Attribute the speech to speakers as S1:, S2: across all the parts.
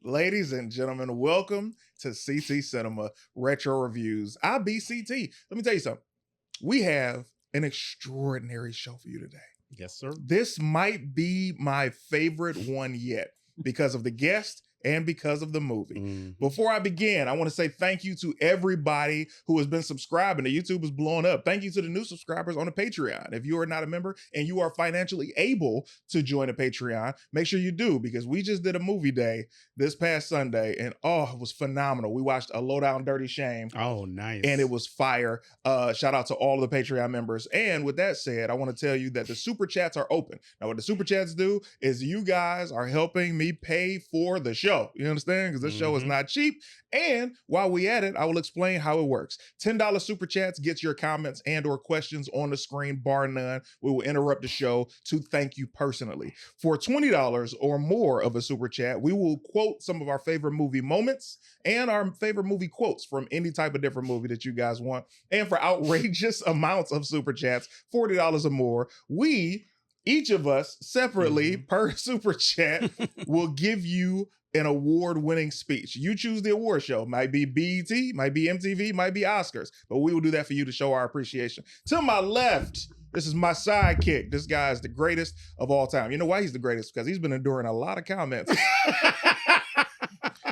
S1: Ladies and gentlemen, welcome to CT Cinema Retro Reviews. I be CT. Let me tell you something. We have an extraordinary show for you today.
S2: Yes, sir.
S1: This might be my favorite one yet because of the guest and because of the movie. Before I begin, I want to say thank you to everybody who has been subscribing. The YouTube is blowing up. Thank you to the new subscribers on the Patreon. If you are not a member and you are financially able to join a Patreon, make sure you do, because we just did a movie day this past Sunday and it was phenomenal. We watched A Lowdown Dirty Shame.
S2: Oh, nice.
S1: And it was fire. Shout out to all of the Patreon members. And with that said, I want to tell you that the super chats are open. Now, what the super chats do is you guys are helping me pay for the show. You understand? Because this show is not cheap. And while we at it, I will explain how it works. $10 super chats gets your comments and or questions on the screen, bar none. We will interrupt the show to thank you personally. For $20 or more of a super chat, we will quote some of our favorite movie moments and our favorite movie quotes from any type of different movie that you guys want. And for outrageous amounts of super chats, $40 or more, each of us separately per super chat will give you an award-winning speech. You choose the award show. Might be BET, might be MTV, might be Oscars, but we will do that for you to show our appreciation. To my left, this is my sidekick. This guy is the greatest of all time. You know why he's the greatest? Because he's been enduring a lot of comments.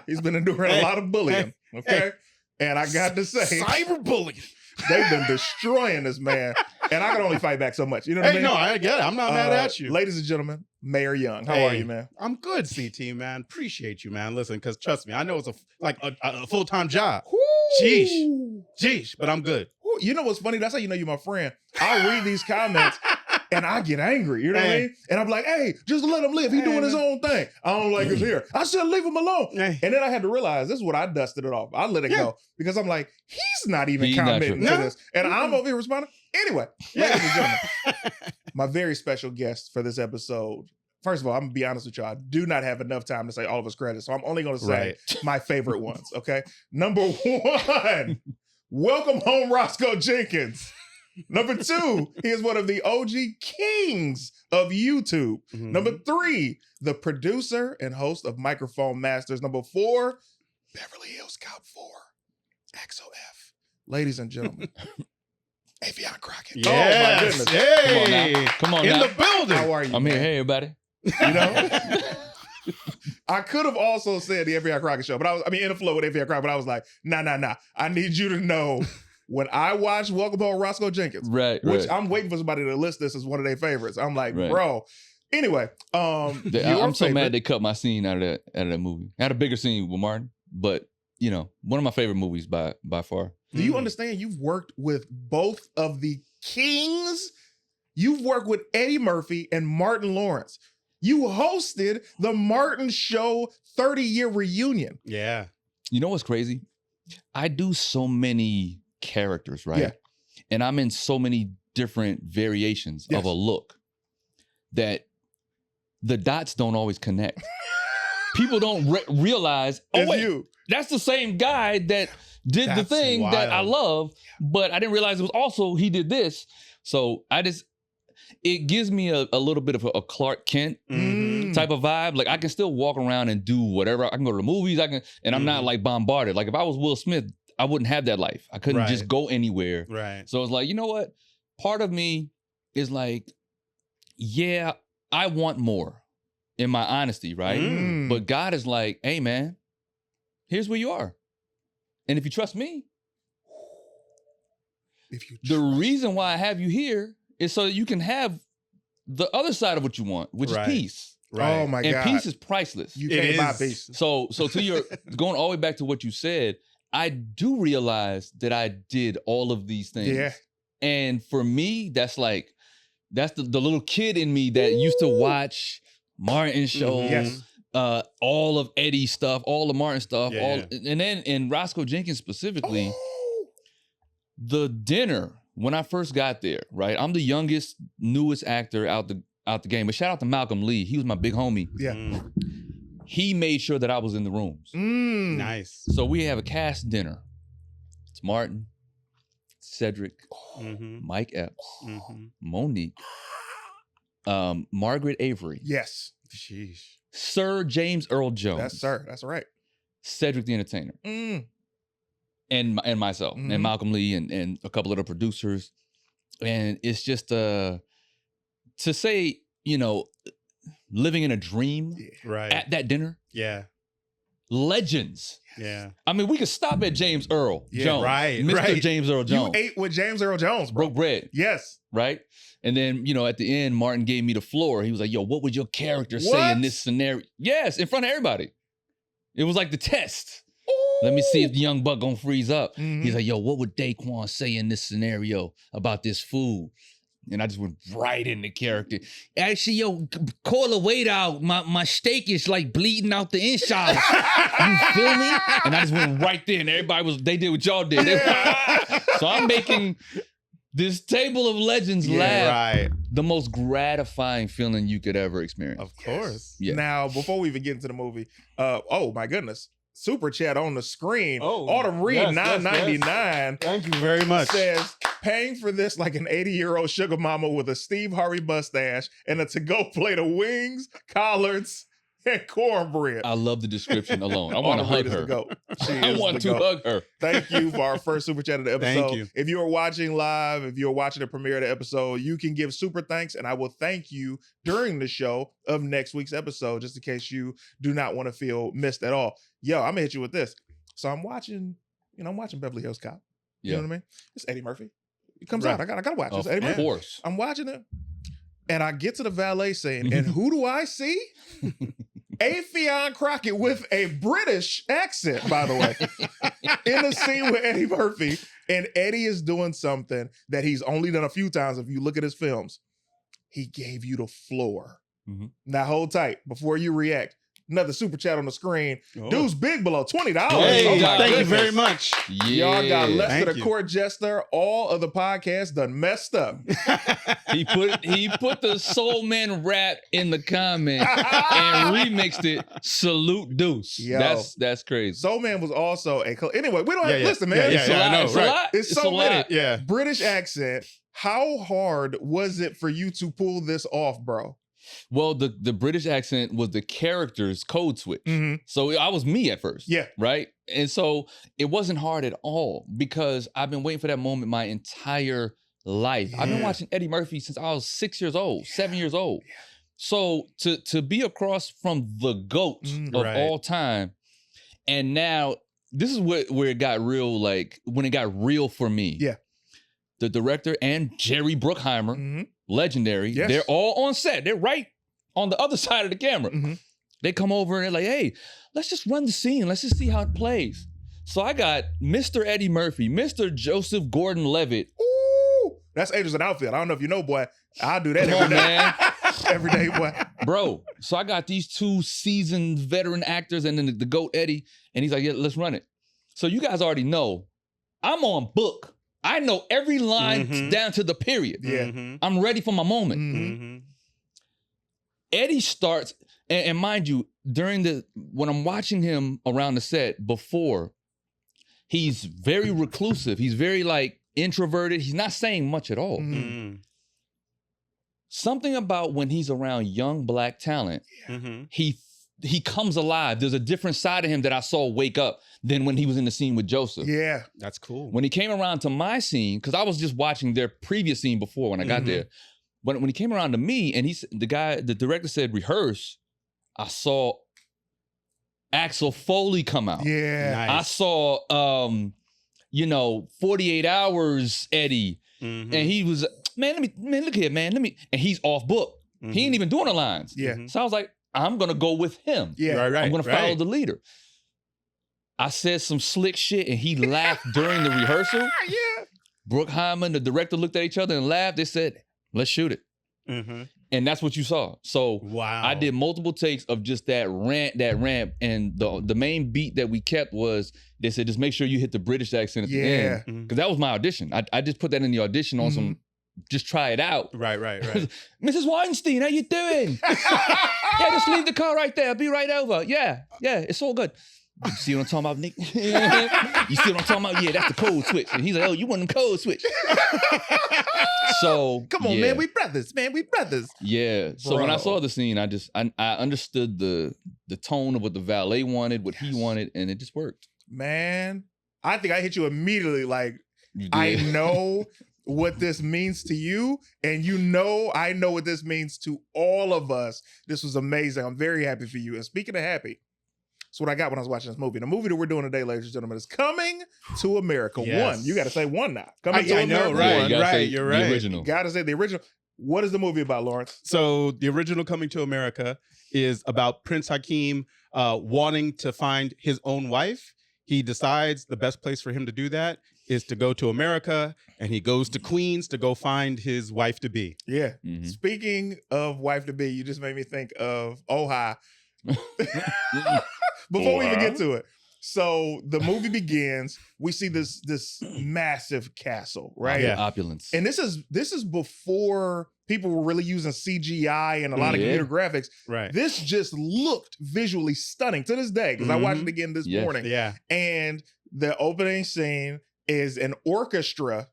S1: He's been enduring a lot of bullying, okay? And I got to say,
S2: cyberbullying.
S1: They've been destroying this man, and I can only fight back so much. You know what I mean?
S2: No, I get it. I'm not mad at you.
S1: Ladies and gentlemen, Mayor Young, how are you, man?
S2: I'm good, CT, man. Appreciate you, man. Listen, because trust me, I know it's a full-time job. Jeesh, but I'm good.
S1: You know what's funny? That's how you know you're my friend. I'll read these comments and I get angry. You know what I mean? And I'm like, hey, just let him live. He's doing his own thing. I don't like his hair. I said, leave him alone. And then I had to realize this is what I dusted it off. I let it go because I'm like, he's not even commenting to this. And I'm over here responding. Anyway, ladies and gentlemen, my very special guest for this episode. First of all, I'm gonna be honest with y'all. I do not have enough time to say all of his credits, so I'm only gonna say my favorite ones. Okay, number one, welcome home, Roscoe Jenkins. Number two, he is one of the OG kings of YouTube. Number three, the producer and host of Microphone Masters. Number four, Beverly Hills Cop 4, XOF. Ladies and gentlemen, AFFION CROCKETT.
S2: Yes.
S1: Oh my goodness.
S2: Hey.
S3: Come on
S2: in
S3: now.
S2: the building.
S1: How are you?
S3: I'm
S1: man?
S3: here. Hey, everybody.
S1: You know? I could have also said the AFFION CROCKETT show, but in the flow with AFFION CROCKETT, but I was like, nah. I need you to know when I watched Welcome Home, Roscoe Jenkins, which I'm waiting for somebody to list this as one of their favorites. I'm like, bro. Anyway,
S3: I'm so mad they cut my scene out of that movie. I had a bigger scene with Martin, but you know, one of my favorite movies by far.
S1: Do you understand? You've worked with both of the kings. You've worked with Eddie Murphy and Martin Lawrence. You hosted the Martin Show 30-year reunion.
S2: Yeah.
S3: You know what's crazy? I do so many characters, right?
S1: Yeah.
S3: And I'm in so many different variations of a look that the dots don't always connect. People don't realize, that's the same guy that did the thing that I love, but I didn't realize it was also he did this. So it gives me a little bit of a Clark Kent type of vibe. Like I can still walk around and do whatever. I can go to the movies. And I'm not like bombarded. Like if I was Will Smith, I wouldn't have that life. I couldn't just go anywhere.
S2: Right.
S3: So it's like, you know what? Part of me is like, yeah, I want more in my honesty, right? But God is like, hey man, here's where you are. And if you trust me, the reason why I have you here is so that you can have the other side of what you want, which is peace.
S1: Right. Oh my God.
S3: And peace is priceless.
S1: You can't buy peace.
S3: So to your going all the way back to what you said, I do realize that I did all of these things.
S1: Yeah.
S3: And for me, that's the little kid in me that used to watch Martin shows, all of Eddie's stuff, all the Martin stuff, and then in Roscoe Jenkins specifically, the dinner when I first got there, right? I'm the youngest, newest actor out the game. But shout out to Malcolm Lee. He was my big homie.
S1: Yeah.
S3: He made sure that I was in the rooms.
S2: Nice.
S3: So we have a cast dinner. It's Martin, Cedric, Mike Epps, Monique, Margaret Avery.
S1: Yes.
S2: Sheesh.
S3: Sir James Earl Jones.
S1: That's sir. That's right.
S3: Cedric the Entertainer. And myself. And Malcolm Lee and a couple of the producers. And it's just to say, you know, living in a dream
S2: right
S3: at that dinner.
S2: Yeah.
S3: Legends.
S2: Yeah.
S3: I mean, we could stop at James Earl Jones.
S2: Right.
S3: Mr.
S2: Right.
S3: James Earl Jones.
S1: You ate with James Earl Jones, bro.
S3: Broke bread.
S1: Yes.
S3: Right? And then, you know, at the end, Martin gave me the floor. He was like, yo, what would your character say in this scenario? Yes, in front of everybody. It was like the test. Ooh. Let me see if the young buck gonna freeze up. He's like, yo, what would Daquan say in this scenario about this food? And I just went right into character. Actually, yo, call the weight out. My steak is like bleeding out the inside. You feel me? And I just went right there. And everybody they did what y'all did. So I'm making this table of legends laugh.
S2: Right.
S3: The most gratifying feeling you could ever experience.
S2: Of course.
S3: Yeah.
S1: Now, before we even get into the movie, oh my goodness. Super chat on the screen.
S2: Oh,
S1: Autumn Reed,
S2: yes,
S1: $9.99.
S2: yes. Thank you very much.
S1: Says, paying for this like an 80-year-old sugar mama with a Steve Harvey mustache and a to-go plate of wings, collards, and cornbread.
S3: I love the description alone. I want to hug her. I want to hug her.
S1: Thank you for our first super chat of the episode.
S2: Thank you.
S1: If you are watching live, if you're watching the premiere of the episode, you can give super thanks, and I will thank you during the show of next week's episode, just in case you do not want to feel missed at all. Yo, I'm gonna hit you with this. So I'm watching Beverly Hills Cop. You know what I mean? It's Eddie Murphy. It comes out. I gotta watch it. It's Eddie Murphy.
S3: Of course.
S1: I'm watching it, and I get to the valet scene, and who do I see? AFFION Crockett with a British accent, by the way, in a scene with Eddie Murphy. And Eddie is doing something that he's only done a few times. If you look at his films, he gave you the floor. Now hold tight before you react. Another super chat on the screen. Dude's big below $20.
S2: Hey, thank you
S1: goodness.
S2: very much.
S1: Y'all got less
S2: Thank
S1: than a
S2: you.
S1: court jester. All of the podcasts done messed up.
S3: He put the Soul Man rap in the comment and remixed it. Salute Deuce.
S1: Yo.
S3: That's crazy.
S1: Soul Man was also anyway, we don't have listen, man.
S3: It's a lot.
S1: It's so many.
S2: Yeah.
S1: British accent. How hard was it for you to pull this off, bro?
S3: Well, the British accent was the character's code switch. So I was me at first.
S1: Yeah.
S3: Right? And so it wasn't hard at all because I've been waiting for that moment my entire life. I've been watching Eddie Murphy since I was 6 years old, 7 years old. So to be across from the GOAT of all time, and now this is where it got real, like when it got real for me.
S1: Yeah.
S3: The director and Jerry Bruckheimer, legendary.
S1: Yes.
S3: They're all on set. They're right on the other side of the camera. They come over and they're like, hey, let's just run the scene. Let's just see how it plays. So I got Mr. Eddie Murphy, Mr. Joseph Gordon-Levitt.
S1: Ooh, that's Angels in Outfield. I don't know if you know, boy. I'll do that
S3: Come
S1: every
S3: on,
S1: day.
S3: man.
S1: Every day, boy.
S3: Bro, so I got these two seasoned veteran actors and then the GOAT Eddie, and he's like, yeah, let's run it. So you guys already know, I'm on book. I know every line down to the period.
S1: Yeah.
S3: I'm ready for my moment. Eddie starts, and mind you, when I'm watching him around the set before, he's very reclusive. He's very like introverted. He's not saying much at all. Something about when he's around young Black talent, he comes alive. There's a different side of him that I saw wake up than when he was in the scene with Joseph.
S1: Yeah.
S2: That's cool.
S3: When he came around to my scene, because I was just watching their previous scene before when I got there. But when he came around to me and the director said rehearse, I saw Axel Foley come out.
S1: Yeah.
S2: Nice.
S3: I saw 48 Hours Eddie. And he was, man, look here, man. And he's off book. He ain't even doing the lines.
S1: Yeah.
S3: So I was like, I'm gonna go with him.
S1: Yeah.
S2: Right.
S3: I'm gonna follow the leader. I said some slick shit and he laughed during the rehearsal.
S1: Yeah.
S3: Bruckheimer and the director looked at each other and laughed. They said, let's shoot it. And that's what you saw. So
S2: wow.
S3: I did multiple takes of just that ramp. And the main beat that we kept was, they said, just make sure you hit the British accent at the end. Because that was my audition. I just put that in the audition on some, just try it out.
S2: Right.
S3: Mrs. Weinstein, how you doing? Yeah, just leave the car right there. I'll be right over. Yeah, it's all good. You see what I'm talking about, Nick? You see what I'm talking about? Yeah, that's the code switch. And he's like, oh, you want them code switch. So
S2: come on, man, we brothers, man, we brothers.
S3: Yeah. So when I saw the scene, I understood the tone of what the valet wanted, what he wanted, and it just worked.
S1: Man, I think I hit you immediately. Like, I know what this means to you, and I know what this means to all of us. This was amazing. I'm very happy for you. And speaking of happy, that's what I got when I was watching this movie. The movie that we're doing today, ladies and gentlemen, is Coming to America.
S2: Yes.
S1: One. You got to say one now. Coming to
S2: I
S1: America.
S2: know, right?
S3: You
S2: Right. You're right.
S3: The original.
S1: Got to say the original. What is the movie about, Lawrence?
S2: So the original Coming to America is about Prince Hakeem wanting to find his own wife. He decides the best place for him to do that is to go to America, and he goes to Queens to go find his wife to be.
S1: Yeah.
S3: Mhm.
S1: Speaking of wife to be, you just made me think of Ohi. Before we even get to it. So the movie begins, we see this massive castle, right?
S2: Yeah.
S3: Opulence.
S1: And this is before people were really using CGI and a lot of computer graphics.
S2: Right.
S1: This just looked visually stunning to this day, because I watched it again this morning.
S2: Yeah.
S1: And the opening scene is an orchestra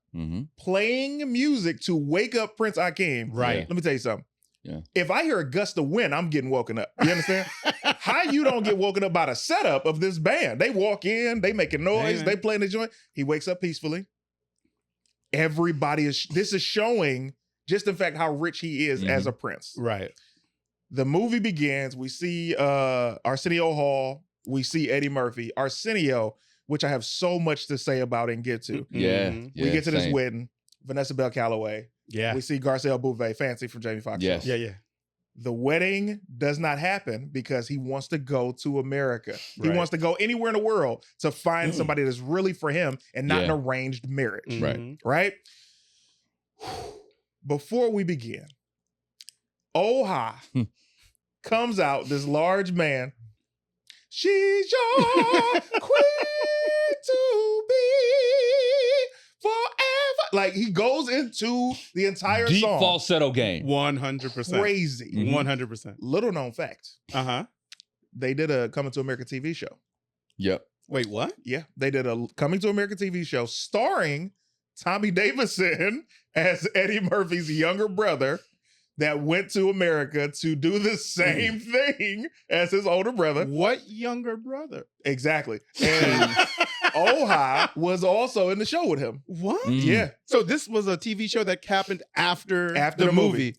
S1: playing music to wake up Prince Hakeem.
S2: Right.
S1: Let me tell you something.
S3: Yeah.
S1: If I hear a gust of wind, I'm getting woken up. You understand? How you don't get woken up by the setup of this band? They walk in, they making noise, they playing the joint. He wakes up peacefully. This is showing just in fact how rich he is as a prince.
S2: Right.
S1: The movie begins. We see Arsenio Hall. We see Eddie Murphy. Arsenio, which I have so much to say about and get to.
S3: Yeah.
S2: Mhm.
S1: We get to this wedding. Vanessa Bell Calloway.
S2: Yeah.
S1: We see Garcelle Bouvet, Fancy from Jamie Foxx.
S3: Yes.
S1: Show.
S2: Yeah.
S1: The wedding does not happen because he wants to go to America. He
S2: Right.
S1: wants to go anywhere in the world to find somebody that's really for him and not an arranged marriage.
S3: Right.
S1: Right? Before we begin, Oha comes out, this large man. She's your queen to be forever. Like, he goes into the entire
S3: Deep
S1: song.
S3: falsetto game.
S2: 100%.
S1: Crazy.
S2: 100%.
S1: Little known fact.
S2: Uh-huh.
S1: They did a Coming to America TV show.
S3: Yep.
S2: Wait, what?
S1: Yeah, they did a Coming to America TV show starring Tommy Davidson as Eddie Murphy's younger brother that went to America to do the same thing as his older brother.
S2: What younger brother?
S1: Exactly. And Oha was also in the show with him.
S2: What?
S1: Yeah.
S2: So this was a TV show that happened after
S1: the movie.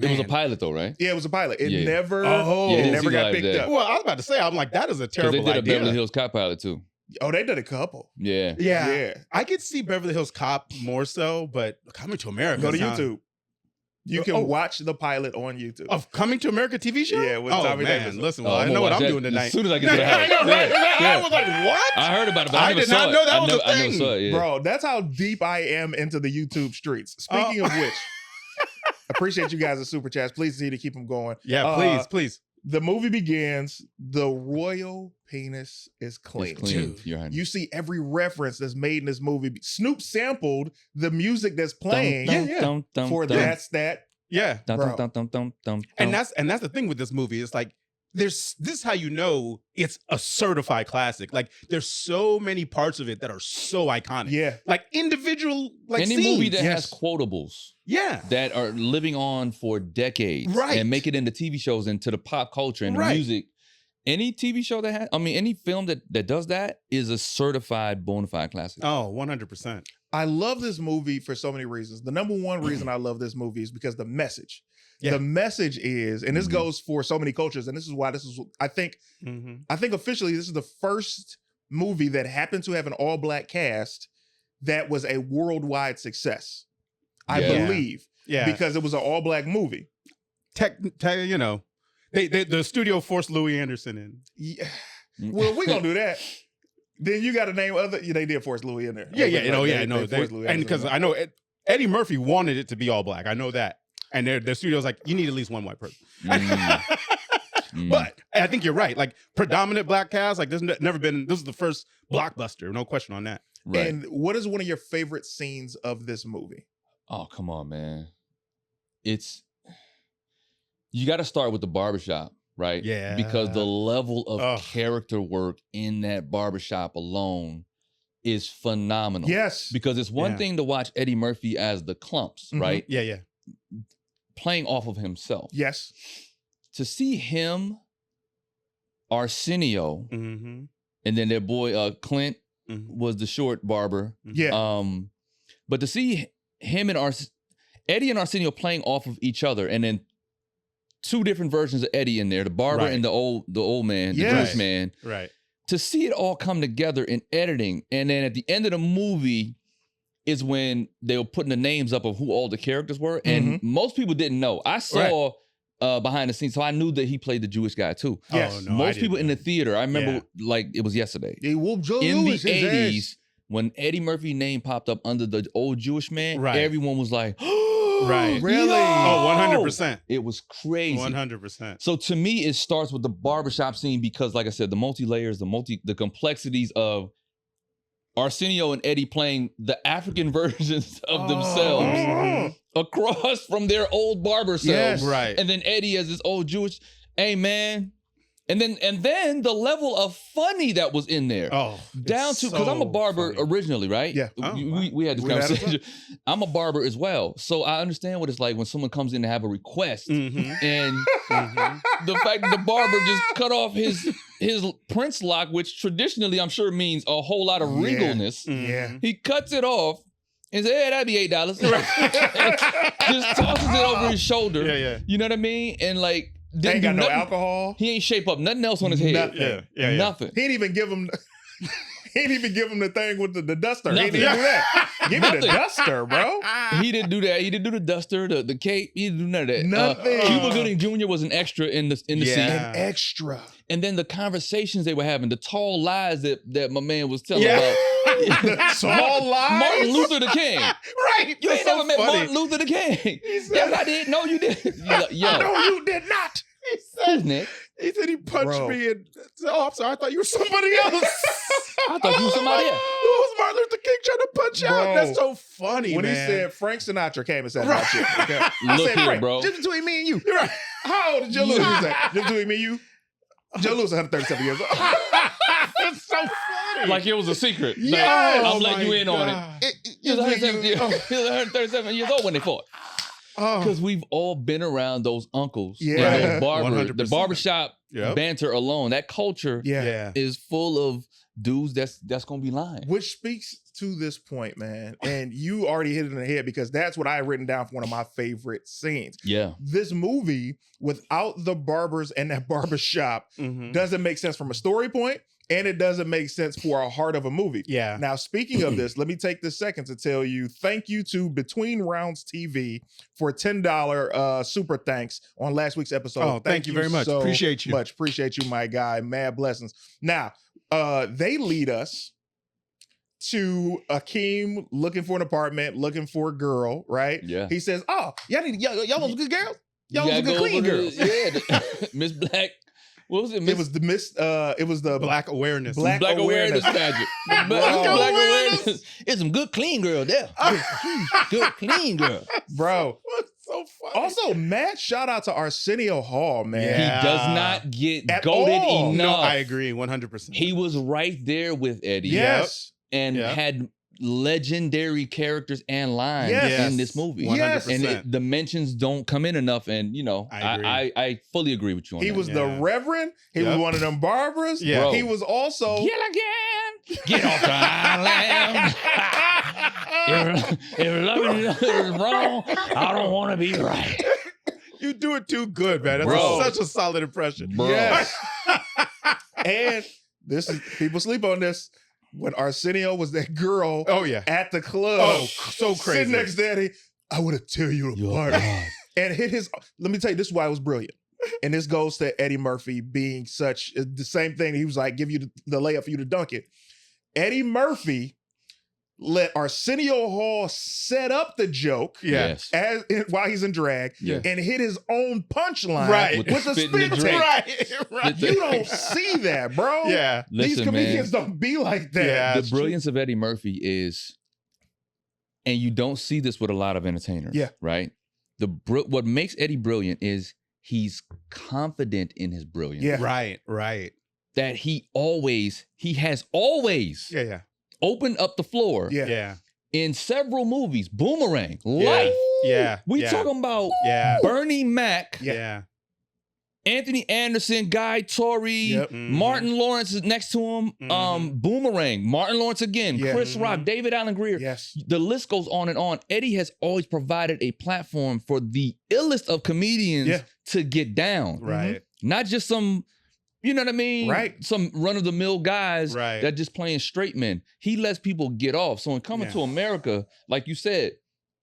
S3: It was a pilot though, right?
S1: Yeah, it was a pilot. It
S3: Yeah.
S1: never,
S2: Oh.
S1: it
S2: Yeah,
S1: never got picked
S3: that.
S1: up.
S2: Well, I was about to say, I'm like, that is a
S3: Because
S2: terrible
S3: they did a
S2: idea.
S3: Beverly Hills Cop pilot too.
S1: Oh, they did a couple.
S3: Yeah.
S2: Yeah.
S1: Yeah.
S2: I could see Beverly Hills Cop more so, but Coming to America.
S1: Go to
S2: sounds-
S1: YouTube. You can watch the pilot on YouTube.
S2: Of Coming to America TV show?
S1: Yeah, with
S2: oh,
S1: Tommy
S2: man.
S1: Davidson.
S2: Listen,
S3: Oh,
S2: well, I
S3: I'm
S2: know
S3: gonna
S2: what
S3: watch
S2: I'm
S3: that
S2: doing tonight.
S3: as soon as I get to the house.
S2: I know, right?
S3: Yeah.
S2: I was like, what?
S3: I heard about it, but
S2: I
S3: I never
S2: did
S3: saw
S2: not
S3: it.
S2: know that was a
S3: I never
S2: thing.
S3: saw it. Yeah.
S1: Bro, that's how deep I am into the YouTube streets. Speaking of which, appreciate you guys at Super Chats. Please see to keep them going.
S2: Yeah, please.
S1: The movie begins. The royal penis is clean.
S3: It's clean. Your Highness.
S1: You see every reference that's made in this movie. Snoop sampled the music that's playing for That's That.
S2: Yeah.
S1: Bro.
S2: And that's the thing with this movie. It's like this is how you know it's a certified classic. Like there's so many parts of it that are so iconic.
S1: Yeah.
S2: Like individual
S3: any
S2: scenes.
S3: movie that has quotables
S2: Yeah.
S3: that are living on for decades and make it into TV shows and to the pop culture and the music. Any TV show that has, any film that does that is a certified bona fide classic.
S2: Oh, 100%.
S1: I love this movie for so many reasons. The number one reason I love this movie is because the message.
S2: Yeah.
S1: The message is, and this goes for so many cultures, and this is why I think officially this is the first movie that happened to have an all-black cast that was a worldwide success. I believe.
S2: Yeah.
S1: Because it was an all-black movie.
S2: The studio forced Louis Anderson in.
S1: Yeah. Well, we're gonna do that. Then you got to name other. They did force Louis in there.
S2: And because I know Eddie Murphy wanted it to be all black. I know that, and the studio's like, you need at least one white person. But I think you're right. Like predominant black cast. Like there's never been. This is the first blockbuster. No question on that.
S3: Right.
S1: And what is one of your favorite scenes of this movie?
S3: Oh, come on, man. You got to start with the barbershop right?
S2: Yeah.
S3: Because the level of character work in that barbershop alone is phenomenal.
S1: Yes.
S3: Because it's one thing to watch Eddie Murphy as the Clumps, right?
S2: Yeah, yeah.
S3: Playing off of himself.
S1: Yes.
S3: To see him, Arsenio, and then their boy Clint was the short barber.
S1: Yeah.
S3: But to see him and Eddie and Arsenio playing off of each other, and then two different versions of Eddie in there, the barber and the old man, the Jewish man.
S2: Right.
S3: To see it all come together in editing, and then at the end of the movie is when they were putting the names up of who all the characters were, and most people didn't know. I saw behind the scenes, so I knew that he played the Jewish guy too.
S1: Yes.
S2: Oh, no,
S3: Most people in the theater, I remember like it was yesterday.
S1: They whooped Joe
S3: In
S1: Louis
S3: the
S1: his
S3: 80s,
S1: ass.
S3: when Eddie Murphy's name popped up under the old Jewish man, everyone was like,
S2: Right.
S1: Really?
S2: Oh, 100%.
S3: It was crazy.
S2: 100%.
S3: So to me, it starts with the barbershop scene because, like I said, the multi-layers, the complexities of Arsenio and Eddie playing the African versions of themselves across from their old barber selves.
S2: Right.
S3: And then Eddie as this old Jewish, hey man. And then the level of funny that was in there.
S2: Oh,
S3: down to, because I'm a barber originally, right?
S1: Yeah.
S3: We had this conversation. I'm a barber as well. So I understand what it's like when someone comes in to have a request and the fact that the barber just cut off his Prince lock, which traditionally I'm sure means a whole lot of regalness.
S1: Yeah.
S3: He cuts it off and says, hey, that'd be $8. Just tosses it over his shoulder.
S2: Yeah, yeah.
S3: You know what I mean? And like,
S1: Ain't got no alcohol.
S3: He ain't shape up nothing else on his head.
S1: Nothing.
S2: Yeah.
S3: Nothing.
S1: He didn't even give him. He didn't even give him the thing with the duster.
S3: Nothing.
S1: He didn't do that. Give me the duster, bro.
S3: He didn't do that. He didn't do the duster, the cape. He didn't do none of that.
S1: Nothing.
S3: Cuba Gooding Jr. was an extra in the scene.
S1: An extra.
S3: And then the conversations they were having, the tall lies that my man was telling about.
S1: The tall lies.
S3: Martin Luther the King.
S1: Right.
S3: You ain't never met Martin Luther the King. Yes, I did. No, you didn't. Yo.
S1: No, you did not.
S2: He said,
S3: Nick?
S2: He said he punched me and said, oh, I'm sorry, I thought you were somebody else.
S3: I thought you were somebody else.
S2: Who was Martin Luther King trying to punch out? That's so funny,
S1: when
S2: man.
S1: he said Frank Sinatra came and said that shit. Okay.
S3: Look
S1: said,
S3: here,
S1: Frank,
S3: bro.
S1: Just between me and you. You're right. How old is Joe Louis? Just between me and you. Joe Louis is 137 years old.
S2: That's so funny.
S3: Like it was a secret.
S2: Yes.
S3: Like, I'm letting you in on it. He was 137 years old when they fought. Because we've all been around those uncles, and those barbers,
S2: 100%.
S3: the barbershop banter alone. That culture is full of dudes that's gonna be lying.
S1: Which speaks to this point, man. And you already hit it in the head because that's what I had written down for one of my favorite scenes.
S3: Yeah.
S1: This movie, without the barbers and that barbershop, doesn't make sense from a story point. And it doesn't make sense for a heart of a movie.
S2: Yeah.
S1: Now, speaking of this, let me take this second to tell you, thank you to Between Rounds TV for $10 super thanks on last week's episode.
S2: Oh, thank you very much.
S1: So
S2: Appreciate you.
S1: much. Appreciate you, my guy. Mad blessings. Now, they lead us to Akeem looking for an apartment, looking for a girl, right?
S3: Yeah.
S1: He says, oh, y'all was good girls? Y'all was
S3: You
S1: good
S3: gotta
S1: clean
S3: go over
S1: girls.
S3: Miss Black. What was it?
S1: It was the
S2: Black awareness.
S1: Black
S3: Awareness
S1: awareness.
S3: pageant.
S1: Black
S3: Awareness. It's some good clean girl there. Good clean girl.
S1: Bro.
S2: That's so funny.
S1: Also, mad shout out to Arsenio Hall, man.
S2: Yeah.
S3: He does not get
S1: At
S3: goated
S1: all.
S3: enough.
S2: No, I agree 100%.
S3: He was right there with Eddie.
S1: Yes.
S3: And had legendary characters and lines
S1: Yes.
S3: in this movie.
S2: 100%.
S3: And the mentions don't come in enough. And, you know,
S2: I agree.
S3: I fully agree with you on
S1: He
S3: that.
S1: was the Reverend. He was one of them barbers.
S2: Yeah.
S3: Bro.
S1: He was also
S3: Gilligan, get off the island. if loving is wrong, I don't want to be right.
S2: You do it too good, man. That's
S3: Bro.
S2: such a solid impression.
S3: Bro.
S1: Yes. And this is people sleep on this. When Arsenio was that girl
S2: Oh, yeah.
S1: at the club,
S2: Oh, so crazy.
S1: sitting next to Eddie, I would have tear you apart. And hit his, let me tell you, this is why it was brilliant. And this goes to Eddie Murphy being such the same thing. He was like, give you the layup for you to dunk it. Eddie Murphy let Arsenio Hall set up the joke
S3: Yes.
S1: while he's in drag and hit his own punchline
S2: Right.
S1: with the
S3: Spit in the
S1: spin
S3: drink.
S1: take.
S2: Right.
S1: You don't see that, bro.
S2: Yeah.
S1: These
S3: Listen,
S1: comedians don't be like that.
S2: Yeah.
S3: The brilliance of Eddie Murphy is, and you don't see this with a lot of entertainers.
S1: Yeah.
S3: Right? What makes Eddie brilliant is he's confident in his brilliance.
S1: Yeah.
S2: Right.
S3: That he has always
S2: Yeah.
S3: opened up the floor
S2: Yeah.
S3: in several movies. Boomerang, Life.
S2: Yeah.
S3: We talking about
S2: Yeah.
S3: Bernie Mac,
S2: Yeah.
S3: Anthony Anderson, Guy Torrey,
S1: Yep.
S3: Martin Lawrence is next to him. Boomerang, Martin Lawrence again,
S1: Yeah.
S3: Chris Rock, David Allen Greer.
S1: Yes.
S3: The list goes on and on. Eddie has always provided a platform for the illest of comedians to get down.
S2: Right.
S3: Not just some, you know what I mean?
S1: Right.
S3: Some run-of-the-mill guys
S2: Right.
S3: that just playing straight men. He lets people get off. So in Coming to America, like you said,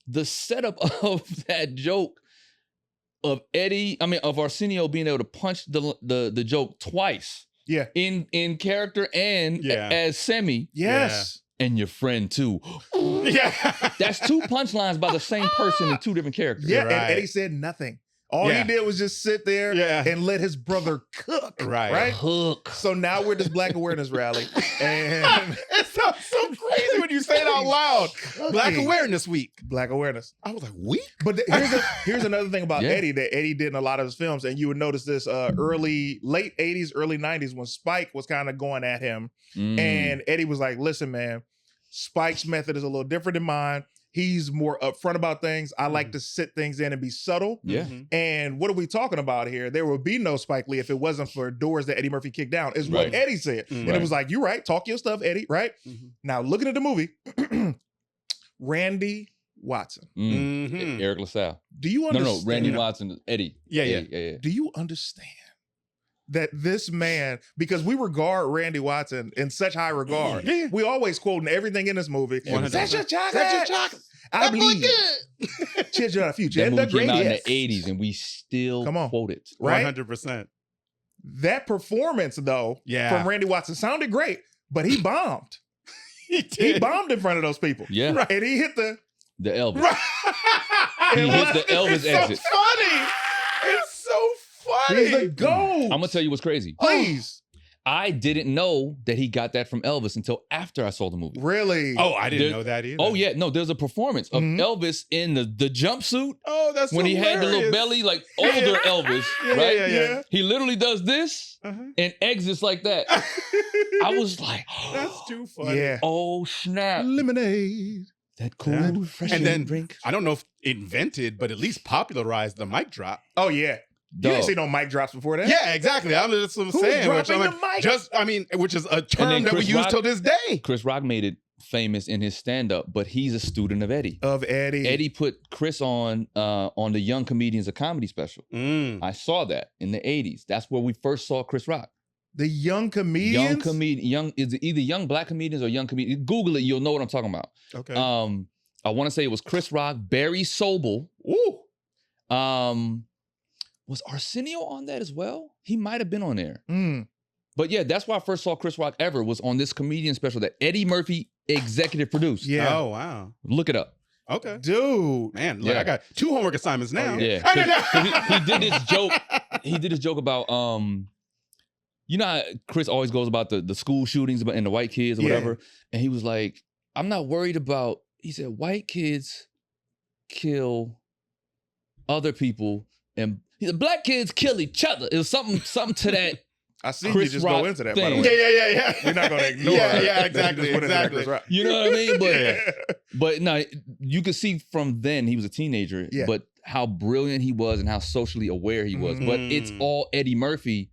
S3: the setup of that joke of Arsenio being able to punch the joke twice.
S1: Yeah.
S3: In character and as Semi.
S1: Yes.
S3: And your friend too.
S2: Yeah.
S3: That's two punchlines by the same person in two different characters.
S1: Yeah.
S2: Right.
S1: And Eddie said nothing. All he did was just sit there and let his brother cook. Right.
S3: Hook.
S1: So now we're at this Black Awareness rally. And
S2: It sounds so crazy when you say it out loud. Black Awareness Week.
S1: Black Awareness.
S2: I was like, week?
S1: But here's another thing about Eddie that Eddie did in a lot of his films, and you would notice this late 80s, early 90s when Spike was kind of going at him. And Eddie was like, listen, man, Spike's method is a little different than mine. He's more upfront about things. I like to sit things in and be subtle.
S3: Yeah.
S1: And what are we talking about here? There would be no Spike Lee if it wasn't for doors that Eddie Murphy kicked down, is what Eddie said. And it was like, you're right. Talk your stuff, Eddie, right? Now, looking at the movie, Randy Watson.
S3: Eric LaSalle.
S1: Do you understand?
S3: No, Randy Watson, Eddie.
S2: Yeah.
S1: Do you understand that this man, because we regard Randy Watson in such high regard, we always quoting everything in this movie. That's your chocolate. That's your chocolate. I believe. Cheers to the future.
S3: That
S1: And
S3: movie
S1: the
S3: came out in the
S1: greatest.
S3: 80s and we still quote it.
S1: Right?
S2: 100%.
S1: That performance, though, from Randy Watson sounded great, but he bombed. He bombed in front of those people.
S3: Yeah. Right.
S1: And he hit the
S3: Elvis.
S2: Right.
S3: He hit the Elvis exit.
S2: So funny. It's so funny.
S1: He's the GOAT.
S3: I'm gonna tell you what's crazy.
S1: Please.
S3: I didn't know that he got that from Elvis until after I saw the movie.
S1: Really?
S2: Oh, I didn't know that either.
S3: Oh yeah, no, there's a performance of Elvis in the jumpsuit.
S2: Oh, that's
S3: when he had the little belly, like older Elvis, right?
S2: Yeah.
S3: He literally does this and exits like that. I was like,
S2: that's too funny.
S1: Yeah.
S3: Oh snap!
S1: Lemonade.
S3: That cool, fresh
S2: and then
S3: drink.
S2: I don't know if invented, but at least popularized the mic drop.
S1: Oh yeah. You didn't see no mic drops before that.
S2: Yeah, exactly. I'm just saying. Which is a term that we use till this day.
S3: Chris Rock made it famous in his stand-up, but he's a student of Eddie. Eddie put Chris on the Young Comedians, a comedy special. I saw that in the 80s. That's where we first saw Chris Rock.
S1: The Young Comedians?
S3: Is it either Young Black Comedians or Young Comedians? Google it, you'll know what I'm talking about.
S2: Okay.
S3: I want to say it was Chris Rock, Barry Sobel.
S1: Ooh.
S3: Was Arsenio on that as well? He might have been on there. But yeah, that's why I first saw Chris Rock ever, was on this comedian special that Eddie Murphy executive produced.
S1: Yeah.
S2: Oh, wow.
S3: Look it up.
S2: Okay.
S1: Dude.
S2: Man, look, I got 2 homework assignments now.
S3: Yeah. He did this joke. He did this joke about, you know how Chris always goes about the school shootings and the white kids or whatever. And he was like, I'm not worried about, he said, white kids kill other people and black kids kill each other. It was something to that.
S1: I see
S3: Chris
S1: you just
S3: Rock
S1: go into that,
S3: thing.
S1: by the way.
S2: Yeah.
S1: We're not going to ignore it.
S2: Yeah, exactly.
S3: You know what I mean? But no, you could see from then he was a teenager, but how brilliant he was and how socially aware he was. But it's all Eddie Murphy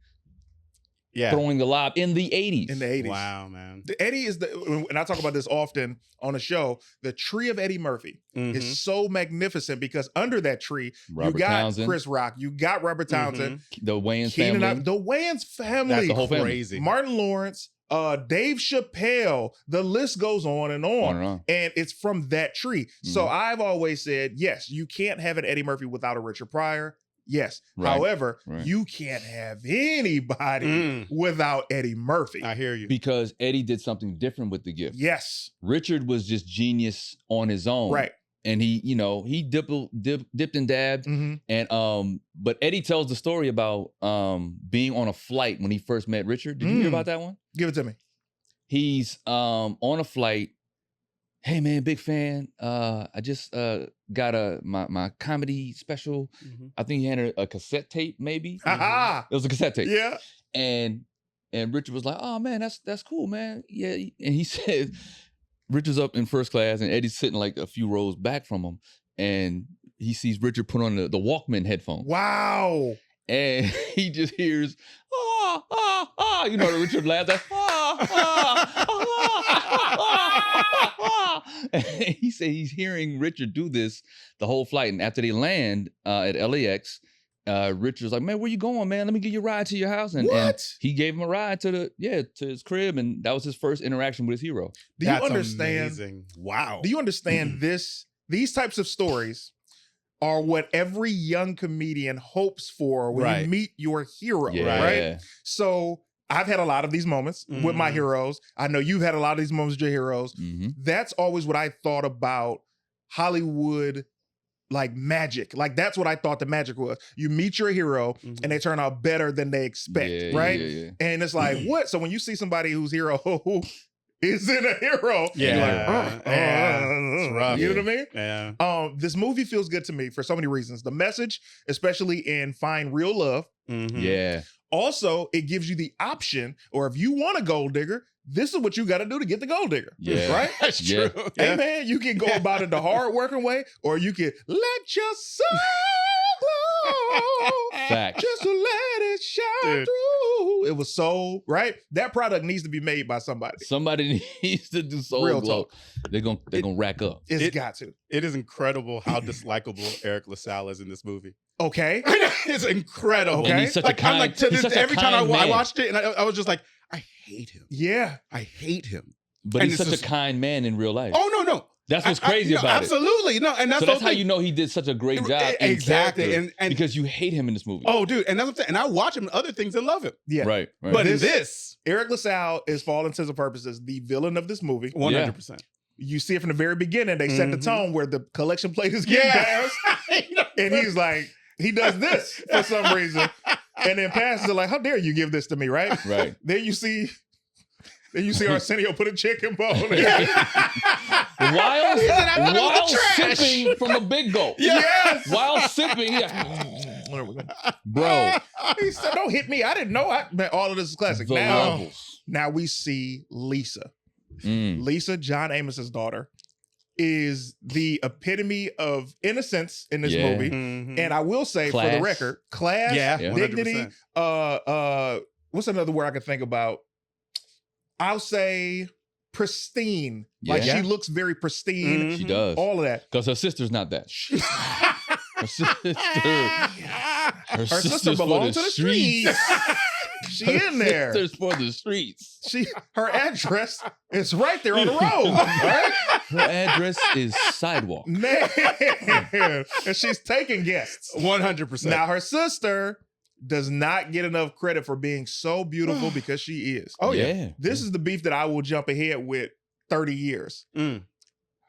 S3: throwing the lob in the 80s.
S1: In the 80s.
S2: Wow, man.
S1: Eddie is and I talk about this often on the show, the tree of Eddie Murphy is so magnificent because under that tree,
S3: Robert
S1: you got
S3: Townsend.
S1: Chris Rock, you got Robert Townsend,
S3: the Wayans family.
S1: The Wayans family.
S3: That's the whole family.
S2: Crazy.
S1: Martin Lawrence, Dave Chappelle, the list goes on and on. And it's from that tree. So I've always said, yes, you can't have an Eddie Murphy without a Richard Pryor. Yes. However, you can't have anybody without Eddie Murphy.
S2: I hear you.
S3: Because Eddie did something different with the gift.
S1: Yes.
S3: Richard was just genius on his own.
S1: Right.
S3: And he dipped and dabbed. And but Eddie tells the story about being on a flight when he first met Richard. Did you hear about that one?
S1: Give it to me. He's
S3: on a flight. Hey man, big fan. I just got my comedy special. I think he had a cassette tape, maybe.
S1: It
S3: was a cassette tape.
S1: Yeah.
S3: And Richard was like, "Oh man, that's cool, man." Yeah. And he said, Richard's up in first class, and Eddie's sitting like a few rows back from him, and he sees Richard put on the Walkman headphones.
S1: Wow.
S3: And he just hears, ah, ah, ah. You know, Richard laughs. Like, ah, ah, ah, ah, ah. And he said he's hearing Richard do this the whole flight. And after they land at LAX, Richard's like, "Man, where you going, man? Let me give you a ride to your house." And he gave him a ride to his crib, and that was his first interaction with his hero.
S1: Do you understand?
S2: Amazing. Wow.
S1: Do you understand this? These types of stories are what every young comedian hopes for when you meet your hero, right? So I've had a lot of these moments with my heroes. I know you've had a lot of these moments with your heroes. That's always what I thought about Hollywood, like magic. Like that's what I thought the magic was. You meet your hero and they turn out better than they expect, right? And it's like, what? So when you see somebody whose hero isn't a hero, you're like,
S2: it's rough.
S1: You know what I mean?
S2: Yeah.
S1: This movie feels good to me for so many reasons. The message, especially in Find Real Love.
S3: Yeah.
S1: Also, it gives you the option, or if you want a gold digger, this is what you got to do to get the gold digger.
S3: Yeah.
S1: Right?
S2: That's true.
S1: Hey, man, you can go about it the hard working way, or you can let your soul glow.
S3: Fact.
S1: Just to let it shine through. It was so, right? That product needs to be made by somebody.
S3: Somebody needs to do soul
S1: Real
S3: glow.
S1: talk.
S3: They're gonna rack up.
S1: It's got to.
S2: It is incredible how dislikable Eric LaSalle is in this movie.
S1: Okay.
S2: It's incredible.
S1: Okay.
S3: And he's such a kind,
S2: I'm like, to this, every time I
S3: man.
S2: watched it, and I was just like, I hate him.
S1: Yeah.
S2: I hate him.
S3: But
S2: And
S3: he's
S2: it's
S3: such a
S2: just-
S3: kind man in real life.
S2: Oh, no.
S3: That's what's crazy
S2: no,
S3: about
S2: absolutely. No, and that's
S3: it. So
S2: the
S3: that's how
S2: thing.
S3: you know he did such a great job. in
S2: Exactly.
S3: character,
S2: And
S3: because you hate him in this movie.
S2: oh, dude, and that's what I'm saying. And I watch him in other things and love him.
S1: Yeah.
S3: Right.
S2: But in this,
S1: Eric LaSalle is, for all intents and purposes, the villain of this movie.
S2: 100%.
S1: You see it from the very beginning. They set the tone where the collection plate is getting passed. And he's like, he does this for some reason. And then passes it like, how dare you give this to me, right?
S3: Right.
S1: Then you see Arsenio put a chicken bone in.
S3: While sipping from a big gulp.
S1: Yes.
S3: While sipping. Bro.
S1: He said, don't hit me. I didn't know. Man, all of this is classic.
S3: The levels.
S1: Now we see Lisa.
S3: Mm.
S1: Lisa, John Amos's daughter, is the epitome of innocence in this movie. And I will say, for the
S3: Class.
S1: record, class,
S2: Yeah,
S1: dignity,
S2: 100%.
S1: What's another word I can think about? I'll say pristine. Like
S3: Yeah.
S1: she looks very pristine.
S3: She does.
S1: All of that.
S3: Because her sister's not that. Her
S1: sister belongs to the streets. She in there.
S3: Sister's for the streets.
S1: Her address is right there on the road. Right?
S3: Her address is sidewalk.
S1: Man. And she's taking guests.
S2: 100%.
S1: Now her sister does not get enough credit for being so beautiful because she is.
S2: Oh, yeah.
S1: This is the beef that I will jump ahead with 30 years.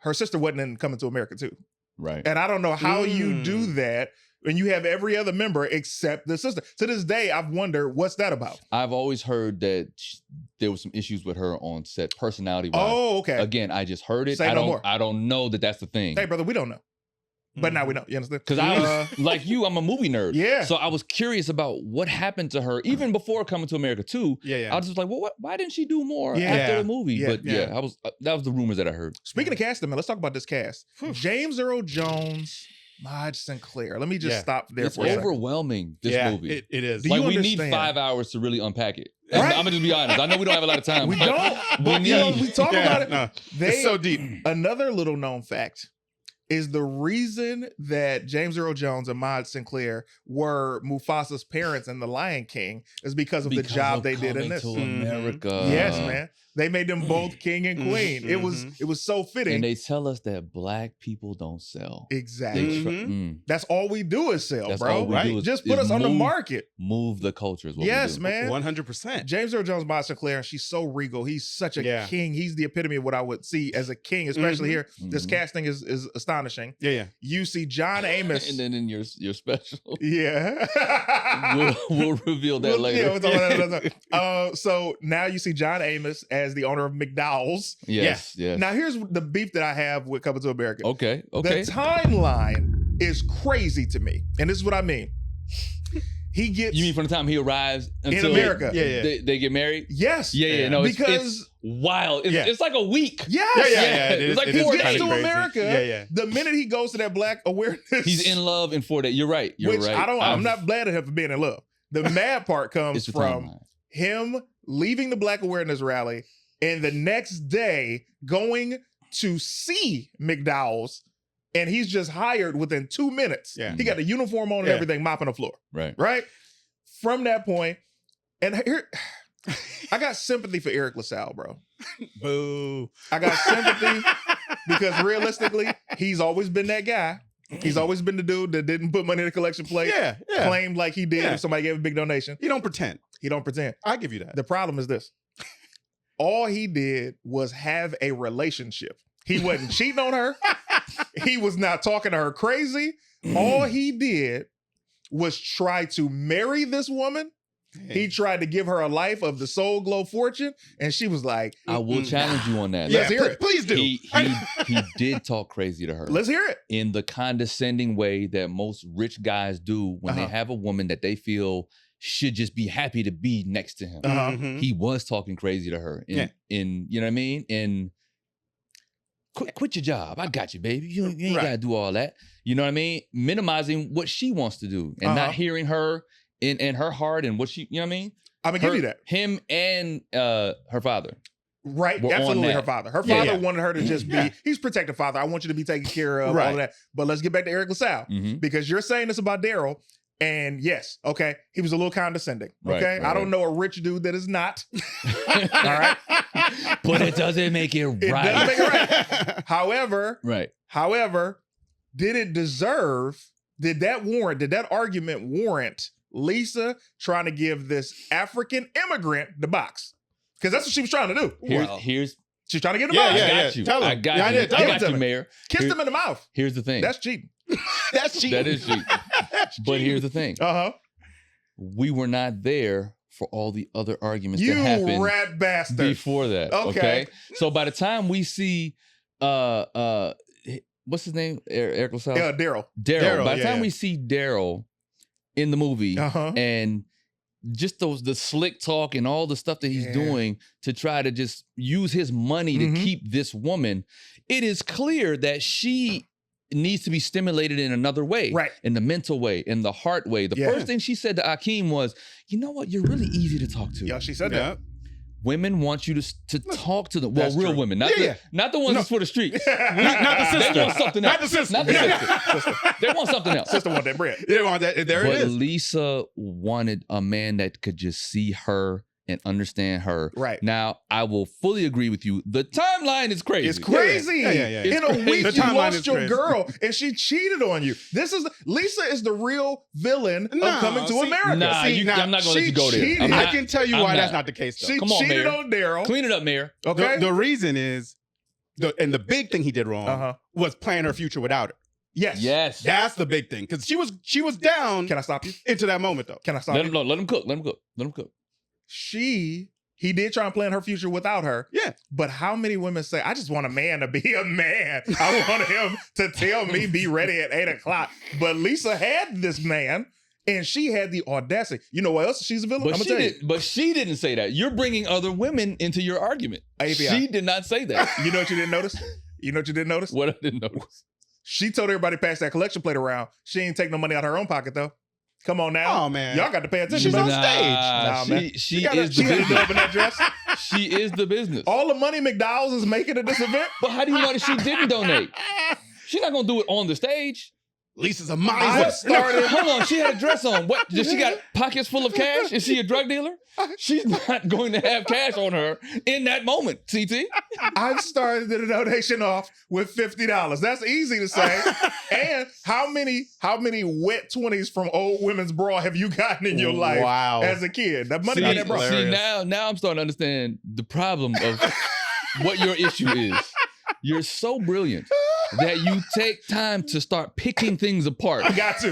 S1: Her sister wasn't in Coming to America too.
S3: Right.
S1: And I don't know how you do that when you have every other member except the sister. To this day, I've wondered, what's that about?
S3: I've always heard that there was some issues with her on set, personality-wise.
S1: Oh, okay.
S3: Again, I just heard it.
S1: Say no more.
S3: I don't know that that's the thing.
S1: Hey, brother, we don't know. But now we know. You understand?
S3: Because I was, like you, I'm a movie nerd.
S1: Yeah.
S3: So I was curious about what happened to her, even before Coming to America 2.
S2: Yeah.
S3: I was just like, well, why didn't she do more
S1: Yeah.
S3: after the movie?
S1: Yeah.
S3: But
S1: Yeah.
S3: I was that was the rumors that I heard.
S1: Speaking of casting, man, let's talk about this cast. James Earl Jones, Marge Sinclair. Let me just stop there
S3: It's
S1: for a second.
S3: overwhelming, this movie.
S2: It is.
S1: Do
S3: Like
S1: you
S3: we need
S1: understand?
S3: 5 hours to really unpack it.
S1: Right?
S3: I'm gonna just be honest. I know we don't have a lot of time.
S1: We
S3: but
S1: don't. But you know, we talk about it.
S2: No,
S1: They,
S2: it's so deep.
S1: Another little known fact is the reason that James Earl Jones and Marge Sinclair were Mufasa's parents in The Lion King is because of the job they did in this.
S3: To America.
S1: Yes, man. They made them both king and queen. It was so fitting.
S3: And they tell us that black people don't sell.
S1: Exactly. That's all we do is sell,
S3: That's
S1: bro.
S3: all we do is-
S1: Just put
S3: is
S1: us on the
S3: move-
S1: market.
S3: Move the culture is what
S1: Yes,
S3: we do.
S1: man.
S2: 100%.
S1: James Earl Jones, Marge Sinclair, and she's so regal. He's such a king. He's the epitome of what I would see as a king, especially here. This casting is astonishing.
S2: Yeah.
S1: You see John Amos.
S3: And then in your special,
S1: Yeah.
S3: we'll reveal that later.
S1: Yeah, we'll talk about that another time. So now you see John Amos as as the owner of McDowell's.
S3: Yes.
S1: Now, here's the beef that I have with Coming to America.
S3: Okay.
S1: The timeline is crazy to me. And this is what I mean. He gets...
S3: You mean from the time he arrives until
S1: in America?
S3: They get married?
S1: Yes.
S3: Yeah. No,
S1: because...
S3: It's wild. It's like a week.
S1: Yes.
S3: Yeah. It's like 4 days.
S1: He gets to America. The minute he goes to that Black awareness...
S3: He's in love in 4 days. You're right.
S1: I'm not glad at him for being in love. The mad part comes from him leaving the Black awareness rally and the next day going to see McDowell's, and he's just hired within 2 minutes.
S2: Yeah.
S1: He got the uniform on and everything, mopping the floor. Right? From that point, and here, I got sympathy for Eric LaSalle, bro.
S2: Boo.
S1: I got sympathy because realistically, he's always been that guy. He's always been the dude that didn't put money in the collection plate. Claimed like he did if somebody gave a big donation.
S2: He don't pretend.
S1: I
S2: give you that.
S1: The problem is this. All he did was have a relationship. He wasn't cheating on her. He was not talking to her crazy. All he did was try to marry this woman. He tried to give her a life of the Soul Glow fortune, and she was like,
S3: I will challenge you on that.
S1: Let's hear it.
S2: Please do.
S3: He did talk crazy to her.
S1: Let's hear it.
S3: In the condescending way that most rich guys do when they have a woman that they feel should just be happy to be next to him. He was talking crazy to her. In you know what I mean? And quit your job. I got you, baby. You ain't got to do all that. You know what I mean? Minimizing what she wants to do and not hearing her in her heart and what she, you know what I mean?
S1: I'm going to give you that.
S3: Him and her father.
S1: Right, absolutely her father. Her father wanted her to just be, he's protective father. I want you to be taken care of, all of that. But let's get back to Eric LaSalle. Because you're saying this about Daryl. And yes, okay, he was a little condescending. Okay, I don't know a rich dude that is not. All right,
S3: but it doesn't make it right.
S1: It doesn't make it right. However, did that argument warrant Lisa trying to give this African immigrant the box? Because that's what she was trying to do. She's trying to get the box.
S3: I got you, Mayor.
S1: Kissed him in the mouth.
S3: Here's the thing.
S1: That's cheating.
S2: That's cheating.
S3: That is cheating. But here's the thing. We were not there for all the other arguments that happened.
S1: You rat bastard.
S3: Before that. Okay. So by the time we see what's his name? Eric LaSalle?
S1: Daryl.
S3: By the time we see Daryl in the movie and just the slick talk and all the stuff that he's doing to try to just use his money to keep this woman, it is clear that she needs to be stimulated in another way, in the mental way, in the heart way. The first thing she said to Akeem was, you know what, you're really easy to talk to.
S1: Yeah, she said that.
S3: Women want you to talk to them. Well, real women, not the ones that's for the street.
S2: Not the sister.
S3: They want something else.
S2: Not the sister.
S3: Not the sister. They want something else.
S1: Sister want that bread.
S2: They want that. There it is.
S3: But Lisa wanted a man that could just see her and understand her.
S1: Right.
S3: Now, I will fully agree with you. The timeline is crazy.
S1: It's crazy.
S2: Yeah.
S1: In a week, you lost your girl and she cheated on you. Lisa is the real villain of Coming to America.
S3: I'm not going to let you go there.
S2: I can tell you why that's not the case, though.
S1: She cheated on Daryl.
S3: Clean it up, Mayor.
S1: Okay.
S2: The reason is, and the big thing he did wrong was planning her future without her.
S1: Yes.
S2: That's the big thing. Because she was down.
S1: Can I stop you?
S2: Into that moment, though.
S1: Can I stop you?
S3: Let him cook. Let him cook.
S1: He did try and plan her future without her.
S2: Yeah.
S1: But how many women say, I just want a man to be a man. I want him to tell me be ready at 8 o'clock. But Lisa had this man and she had the audacity. You know what else? She's a villain.
S3: But she didn't say that. You're bringing other women into your argument.
S1: AFFION.
S3: She did not say that.
S1: You know what you didn't notice?
S3: What I didn't notice?
S1: She told everybody to pass that collection plate around. She ain't take no money out of her own pocket though. Come on now.
S2: Oh, man.
S1: Y'all got to pay attention.
S2: She's on stage.
S3: Man. She is the business.
S1: In that dress.
S3: She is the business.
S1: All the money McDowell's is making at this event.
S3: But how do you know that she didn't donate? She's not going to do it on the stage.
S2: Lisa's a miser.
S3: Hold on, she had a dress on. What? Does she got pockets full of cash? Is she a drug dealer? She's not going to have cash on her in that moment, CT.
S1: I've started the donation off with $50. That's easy to say. And how many wet 20s from Old Women's Bra have you gotten in your life as a kid? That money in that bra.
S3: See, now I'm starting to understand the problem of what your issue is. You're so brilliant that you take time to start picking things apart.
S1: I got to.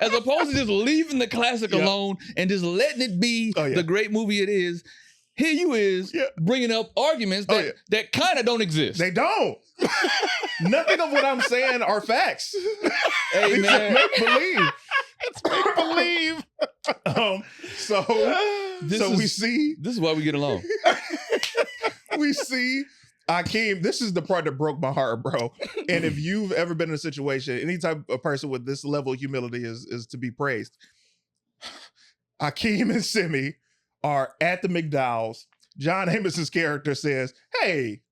S3: As opposed to just leaving the classic alone and just letting it be the great movie it is. here you is bringing up arguments that kind of don't exist.
S1: They don't. Nothing of what I'm saying are facts.
S3: Hey, man.
S1: Make believe.
S2: It's make believe.
S1: So we see.
S3: This is why we get along.
S1: We see Akeem. This is the part that broke my heart, bro. And if you've ever been in a situation, any type of person with this level of humility is to be praised. Akeem and Simi are at the McDowell's. John Amos's character says, "Hey,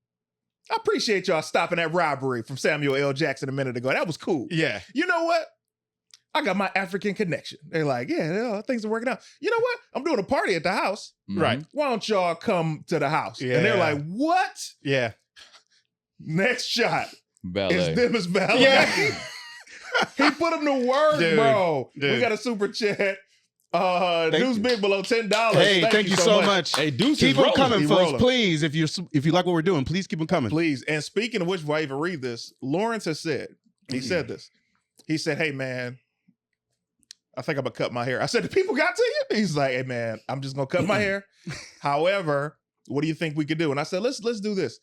S1: I appreciate y'all stopping that robbery from Samuel L. Jackson a minute ago. That was cool.
S2: Yeah.
S1: You know what? I got my African connection." They're like, yeah, things are working out. You know what? I'm doing a party at the house.
S2: Right.
S1: Why don't y'all come to the house?
S2: Yeah.
S1: And they're like, what?
S2: Yeah.
S1: Next shot
S3: Ballet.
S1: is them as ballet.
S2: Yeah.
S1: He put them to work,
S2: Dude,
S1: bro.
S2: dude.
S1: We got a super chat. Deuce Big below $10.
S2: Hey, thank you so much.
S3: Hey, Deuce
S2: Keep
S3: is
S2: them
S3: rolling.
S2: coming,
S1: He
S2: folks.
S1: rolling.
S2: Please, if you like what we're doing, please keep them coming.
S1: Please. And speaking of which, before I even read this, Lawrence has said, he said this. He said, hey, man, I think I'm going to cut my hair. I said, the people got to you? He's like, hey, man, I'm just going to cut my hair. However, what do you think we could do? And I said, let's do this.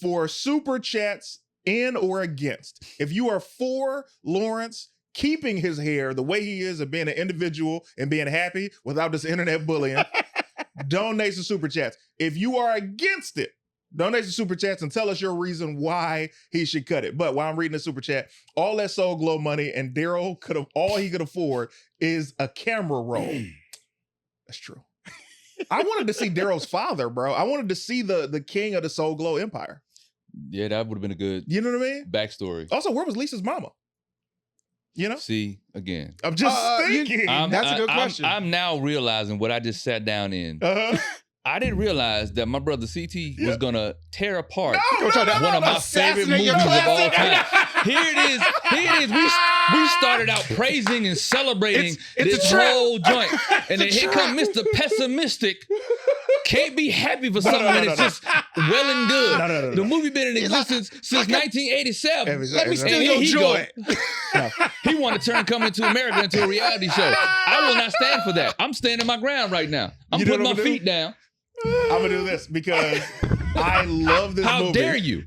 S1: For super chats in or against, if you are for Lawrence keeping his hair the way he is and being an individual and being happy without this internet bullying, donate some super chats. If you are against it, donate some super chats and tell us your reason why he should cut it. But while I'm reading the super chat, all that Soul Glow money and Daryl all he could afford is a camera roll. That's true. I wanted to see Daryl's father, bro. I wanted to see the king of the Soul Glow empire.
S3: Yeah, that would have been a good
S1: You know what I mean?
S3: backstory.
S1: Also, where was Lisa's mama? You know?
S3: See, again.
S1: I'm just thinking.
S2: That's a good question.
S3: I'm now realizing what I just sat down in. I didn't realize that my brother CT was gonna tear apart one of my favorite movies of all time. Here it is. We started out praising and celebrating this whole joint. And then here comes Mr. Pessimistic. Can't be happy for something when it's just well and good.
S1: No.
S3: The movie been in existence since 1987.
S2: Let me steal
S3: And
S2: your
S3: here he
S2: joy.
S3: He want to turn Coming to America into a reality show. I will not stand for that. I'm standing my ground right now. I'm
S1: You know
S3: putting
S1: what
S3: my
S1: I'm gonna
S3: feet down.
S1: I'm gonna do this because I love this movie.
S3: How dare you?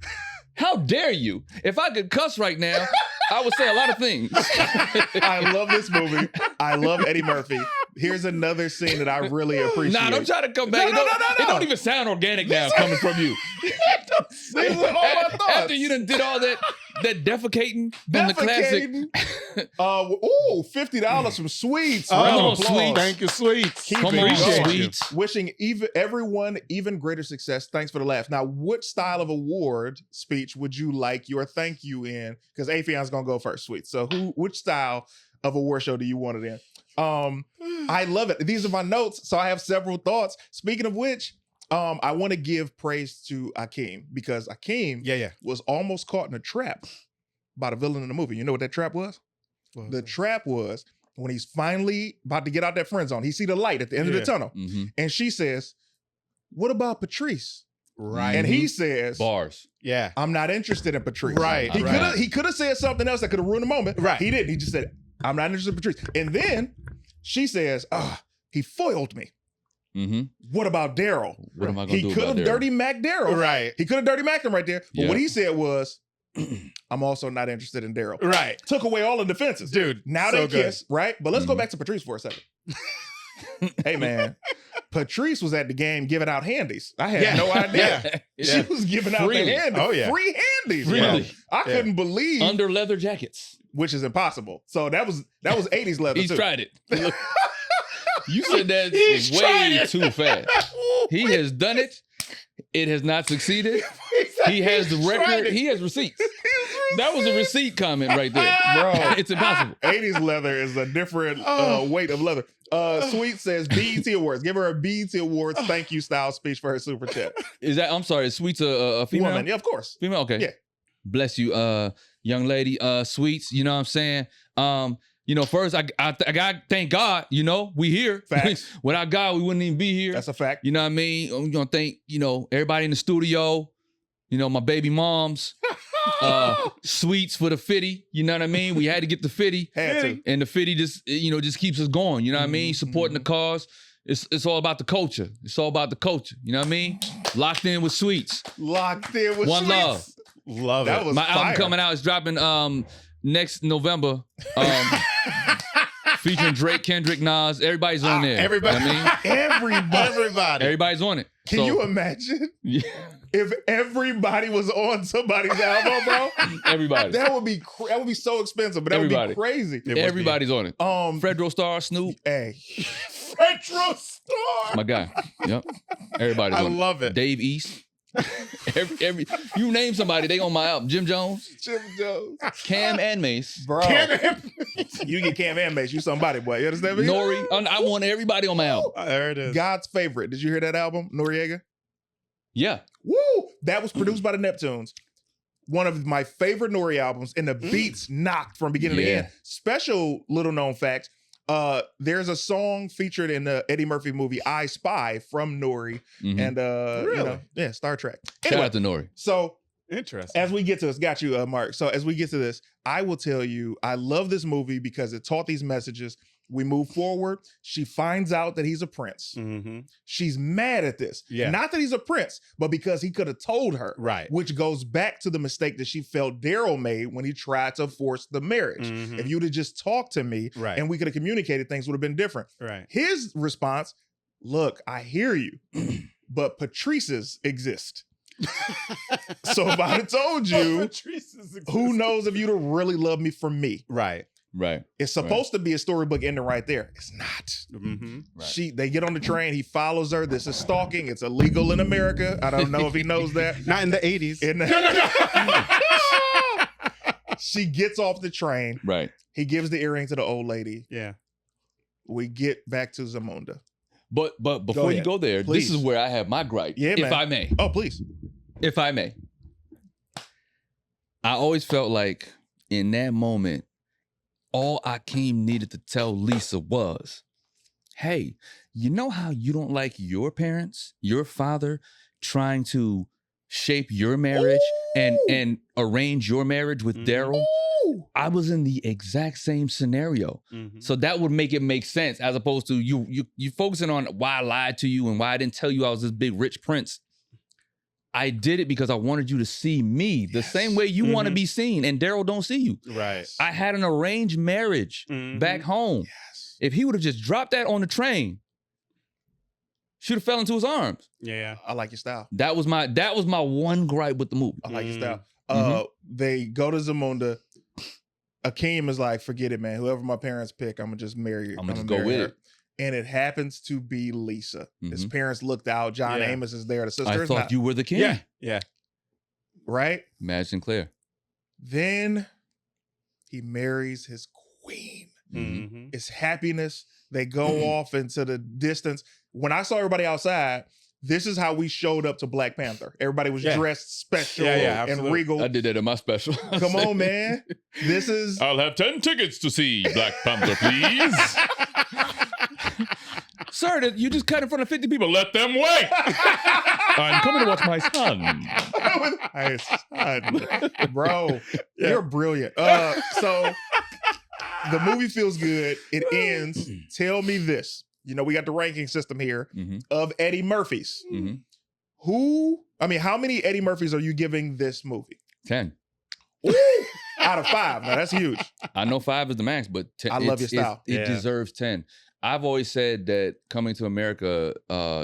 S3: How dare you? If I could cuss right now, I would say a lot of things.
S1: I love this movie. I love Eddie Murphy. Here's another scene that I really appreciate.
S3: Nah, don't try to come back.
S1: No.
S3: It don't even sound organic now coming from you.
S1: These are all my thoughts.
S3: After you done did all that defecating on the classic.
S1: $50 from Sweets.
S3: Come
S1: Round
S3: on,
S1: of applause.
S3: Sweets.
S2: Thank you, Sweets.
S1: Keep
S3: Come
S1: it
S3: on,
S1: going.
S3: Sweets.
S1: Wishing everyone even greater success. Thanks for the laugh. Now, what style of award speech would you like your thank you in? Because AFFION's gonna go first, Sweets. So which style of award show do you want it in? I love it. These are my notes, so I have several thoughts. Speaking of which, I want to give praise to Akeem because Akeem was almost caught in a trap by the villain in the movie. You know what that trap was? The trap was when he's finally about to get out that friend zone. He see the light at the end of the tunnel.
S3: Mm-hmm.
S1: And she says, what about Patrice?
S2: Right.
S1: And he says,
S3: Bars.
S2: Yeah.
S1: I'm not interested in Patrice.
S2: Right.
S1: He could have said something else that could have ruined the moment.
S2: Right.
S1: He didn't. He just said, I'm not interested in Patrice. And then she says, he foiled me.
S3: Mm-hmm.
S1: What about Daryl?
S3: What am I going to do
S1: He could
S3: about
S1: have
S3: Daryl?
S1: dirty Mac Daryl.
S2: Right.
S1: He could have dirty Mac him right there. But
S3: Yeah.
S1: what he said was, I'm also not interested in Daryl.
S2: Right.
S1: Took away all the defenses.
S2: Dude.
S1: Now
S2: so
S1: they
S2: good.
S1: kiss, right? But let's go back to Patrice for a second. Hey, man. Patrice was at the game giving out handies. I had no idea.
S2: Yeah.
S1: She was giving out
S3: Freely.
S1: the handies.
S2: Oh, yeah.
S1: Free handies.
S3: Really?
S1: Bro. I couldn't believe,
S3: Under leather jackets.
S1: which is impossible. So that was 80s leather
S3: He's
S1: too.
S3: tried it. Look, you said that
S2: He's tried
S3: way
S2: it.
S3: too fast. He has done it. It has not succeeded. He has the record. He has receipts. That was a receipt comment right there.
S1: Bro.
S3: It's impossible.
S1: 80s leather is a different weight of leather. Sweet says BET Awards. Give her a BET Awards thank you style speech for her super chat.
S3: Is that, I'm sorry, is Sweets a female?
S1: Woman, yeah, of course.
S3: Female? Okay.
S1: Yeah.
S3: Bless you, young lady, Sweets. You know what I'm saying? First, I got thank God, we here.
S1: Facts.
S3: Without God, we wouldn't even be here.
S1: That's a fact.
S3: You know what I mean? I'm gonna thank, everybody in the studio, my baby moms, Sweets for the fitty. You know what I mean? We had to get the fitty.
S1: Had to.
S3: And the fitty just keeps us going. You know what I mean? Supporting the cause. It's all about the culture. It's all about the culture. You know what I mean? Locked in with sweets.
S1: Locked in with
S3: One
S1: sweets.
S3: love.
S2: Love
S1: That
S2: it.
S1: was
S3: My
S1: fire.
S3: album coming out is dropping next November. Featuring Drake, Kendrick, Nas. Everybody's on there.
S2: Everybody.
S3: You know what I mean?
S2: Everybody.
S3: Everybody's on it.
S1: Can you imagine
S3: Yeah,
S1: if everybody was on somebody's album, bro?
S3: everybody.
S1: That would be that would be so expensive, but that would
S3: Everybody.
S1: be crazy.
S3: Everybody's on it. Fredro Starr, Snoop,
S1: Hey, Retro Star.
S3: my guy. Yep. Everybody's
S2: I
S3: on
S2: love it.
S3: Dave East. every you name somebody, they on my album. Jim Jones,
S1: Jim Jones,
S3: Cam and Mace,
S1: bro. You get Cam and Mace, you somebody, boy. You understand me?
S3: Nori. I want everybody on my album.
S2: There it is.
S1: God's favorite. Did you hear that album, Noriega?
S3: Yeah.
S1: Woo! That was produced by the Neptunes. One of my favorite Nori albums, and the beats knocked from beginning to
S3: Yeah.
S1: end. Special little known fact. There's a song featured in the Eddie Murphy movie I Spy from Nori.
S3: Mhm.
S1: And
S2: Really?
S1: Star Trek.
S3: Shout
S1: Anyway,
S3: out to Nori.
S1: so
S2: Interesting.
S1: as we get to this, got you, Mark. So as we get to this, I will tell you, I love this movie because it taught these messages. We move forward. She finds out that he's a prince.
S2: Mm-hmm.
S1: She's mad at this.
S2: Yeah.
S1: Not that he's a prince, but because he could have told her.
S2: Right.
S1: Which goes back to the mistake that she felt Daryl made when he tried to force the marriage.
S2: Mhm.
S1: If you'd have just talked to me
S2: Right.
S1: and we could have communicated, things would have been different.
S2: Right.
S1: His response, look, I hear you, but Patrice's exist. So if I'd have told you, who knows if you'd have really loved me for me.
S2: Right.
S3: Right.
S1: It's supposed to be a storybook ending right there. It's not.
S2: Mm-hmm.
S3: Right.
S1: They get on the train, he follows her. This is stalking. It's illegal in America. I don't know if he knows that.
S2: Not in the 80s.
S1: She gets off the train.
S3: Right.
S1: He gives the earring to the old lady.
S2: Yeah.
S1: We get back to Zamunda.
S3: But before you
S1: ahead.
S3: go there,
S1: Please.
S3: this is where I have my gripe.
S1: Yeah,
S3: if
S1: man.
S3: I may.
S1: Oh, please.
S3: If I may. I always felt like in that moment, all Akeem needed to tell Lisa was, hey, you know how you don't like your parents, your father trying to shape your marriage and arrange your marriage with Daryl? I was in the exact same scenario.
S2: Mm-hmm.
S3: So that would make it make sense as opposed to you focusing on why I lied to you and why I didn't tell you I was this big rich prince. I did it because I wanted you to see me the same way you want to be seen, and Daryl don't see you.
S2: Right.
S3: I had an arranged marriage back home.
S1: Yes.
S3: If he would have just dropped that on the train, she'd have fell into his arms.
S2: Yeah.
S1: I like your style.
S3: That was my one gripe with the movie.
S1: I like your style.
S3: Mhm.
S1: They go to Zamunda. Akeem is like, forget it, man. Whoever my parents pick, I'm gonna just marry.
S3: I'ma just go with it.
S1: And it happens to be Lisa. His
S3: Mhm.
S1: parents looked out. John
S2: Yeah.
S1: Amos is there. The sister
S3: I
S1: is
S3: thought
S1: not.
S3: you were the king.
S2: Yeah. Yeah.
S1: Right?
S3: Madge Sinclair.
S1: Then he marries his queen.
S2: Mm-hmm.
S1: It's happiness. They go off into the distance. When I saw everybody outside, this is how we showed up to Black Panther. Everybody was
S2: Yeah.
S1: dressed special
S2: Yeah,
S1: and
S2: absolutely.
S1: regal.
S3: I did that in my special.
S1: Come on, man. This is
S3: I'll have 10 tickets to see Black Panther, please. Sir, you just cut in front of 50 people. Let them wait. I'm coming to watch my son.
S1: Hey, son, bro. You're brilliant. So the movie feels good. It ends. Tell me this. You know, we got the ranking system here
S3: Mhm.
S1: of Eddie Murphys.
S3: Mhm.
S1: How many Eddie Murphys are you giving this movie?
S3: 10.
S1: Out of 5. Now that's huge.
S3: I know 5 is the max, but 10,
S1: I love your style.
S3: It
S2: Yeah.
S3: deserves 10. I've always said that Coming to America,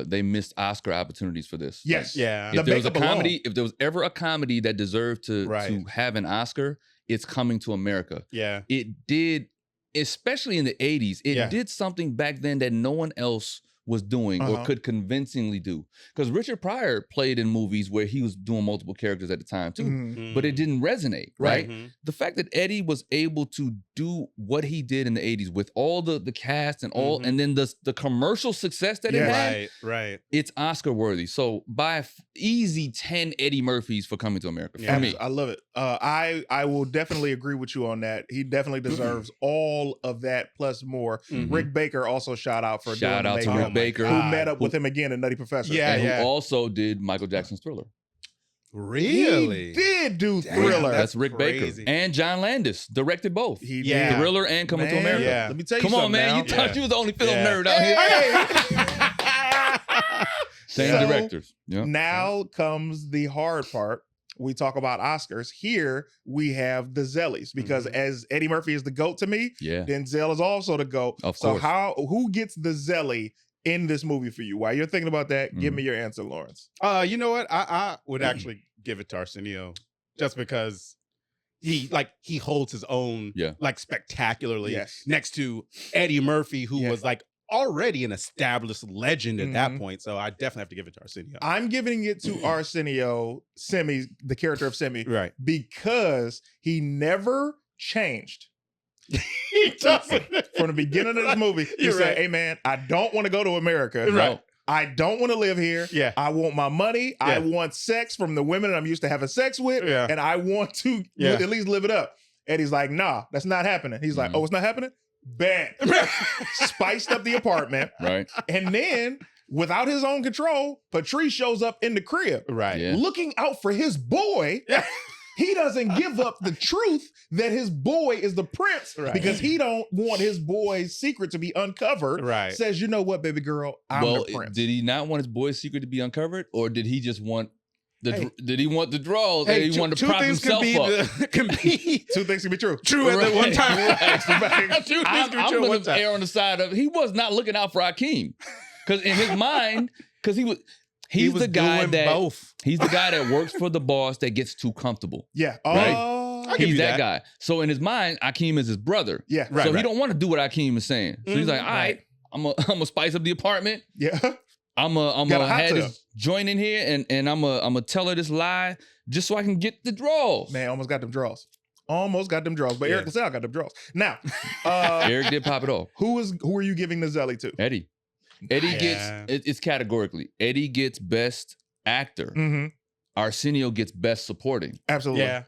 S3: they missed Oscar opportunities for this.
S1: Yes.
S2: Yeah.
S1: The
S3: If there was a
S1: makeup alone.
S3: comedy, if there was ever a comedy that deserved to
S2: Right.
S3: have an Oscar, it's Coming to America.
S2: Yeah.
S3: It did, especially in the 80s, it
S2: Yeah.
S3: did something back then that no one else was doing or
S1: Uh-huh.
S3: could convincingly do. Because Richard Pryor played in movies where he was doing multiple characters at the time too,
S1: Mhm.
S3: but it didn't resonate, right?
S2: Mhm.
S3: The fact that Eddie was able to do what he did in the 80s with all the cast and all,
S2: Mhm.
S3: and then the commercial success that it
S1: Yes.
S3: had,
S2: Right. Right.
S3: it's Oscar worthy. So by easy 10 Eddie Murphys for Coming to America for
S2: Yeah.
S3: me.
S1: I love it. I will definitely agree with you on that. He definitely deserves all of that plus more.
S2: Mhm.
S1: Rick Baker also shout out for
S3: Shout
S1: doing
S3: out
S1: the
S3: to
S1: makeup.
S3: Rick Baker,
S1: Who
S2: God.
S1: met up with him again in Nutty Professor.
S2: Yeah,
S3: and
S2: yeah.
S3: who also did Michael Jackson's Thriller.
S2: Really?
S1: He did do
S2: Damn,
S1: Thriller.
S3: That's Rick
S2: crazy.
S3: Baker. And John Landis directed both.
S1: He
S2: Yeah.
S1: did.
S3: Thriller and Coming to
S1: Man,
S3: America.
S2: Yeah.
S1: Let me tell you
S3: Come on,
S1: something
S3: man.
S1: now.
S3: You thought
S2: Yeah.
S3: you was the only film
S2: Yeah.
S3: nerd out here.
S1: Hey,
S3: Same directors. Yeah.
S1: Now comes the hard part. We talk about Oscars. Here we have the Zellies because as Eddie Murphy is the GOAT to me, Denzel is also the GOAT.
S3: Of
S1: so
S3: course.
S1: Who gets the Zelly in this movie for you? While you're thinking about that, give me your answer, Lawrence.
S2: You know what? I would actually give it to Arsenio just because he holds his own like spectacularly next to Eddie Murphy, who was like already an established legend at that point. So I definitely have to give it to Arsenio.
S1: I'm giving it to Arsenio, Semi, the character of Semi,
S2: right?
S1: Because he never changed.
S2: He doesn't.
S1: From the beginning of this movie, he said, "Hey man, I don't want to go to America.
S2: Right.
S1: I don't want to live here.
S2: Yeah.
S1: I want my money. I want sex from the women I'm used to having sex with.
S2: Yeah.
S1: And I want to at least live it up." And he's like, "Nah, that's not happening." He's like, "Oh, it's not happening?" Bet. Spiced up the apartment.
S3: Right.
S1: And then, without his own control, Patrice shows up in the crib.
S2: Right.
S3: Yeah.
S1: Looking out for his boy. He doesn't give up the truth that his boy is the prince because he don't want his boy's secret to be uncovered.
S2: Right.
S1: Says, "You know what, baby girl, I'm the prince."
S3: Did he not want his boy's secret to be uncovered, or did he just want did he want the draws? Hey, he wanted to prop himself up.
S1: Two things can be true.
S2: True at the one time.
S3: I'm going to err on the side of he was not looking out for Akeem, because in his mind, because he's the guy that he's the guy that works for the boss that gets too comfortable.
S1: Yeah.
S3: Right? He's that guy. So in his mind, Akeem is his brother.
S1: Yeah.
S3: Right. So he don't want to do what Akeem is saying. So he's like, all right, I'm gonna spice up the apartment.
S1: Yeah.
S3: I'm gonna have this joint in here and I'm gonna tell her this lie just so I can get the draws.
S1: Man, almost got them draws. But Eric LaSalle got them draws. Now,
S3: Eric did pop it off.
S1: Who are you giving the Zelly to?
S3: Eddie. Eddie gets it's categorically. Eddie gets best actor. Arsenio gets best supporting.
S1: Absolutely.
S2: Yeah.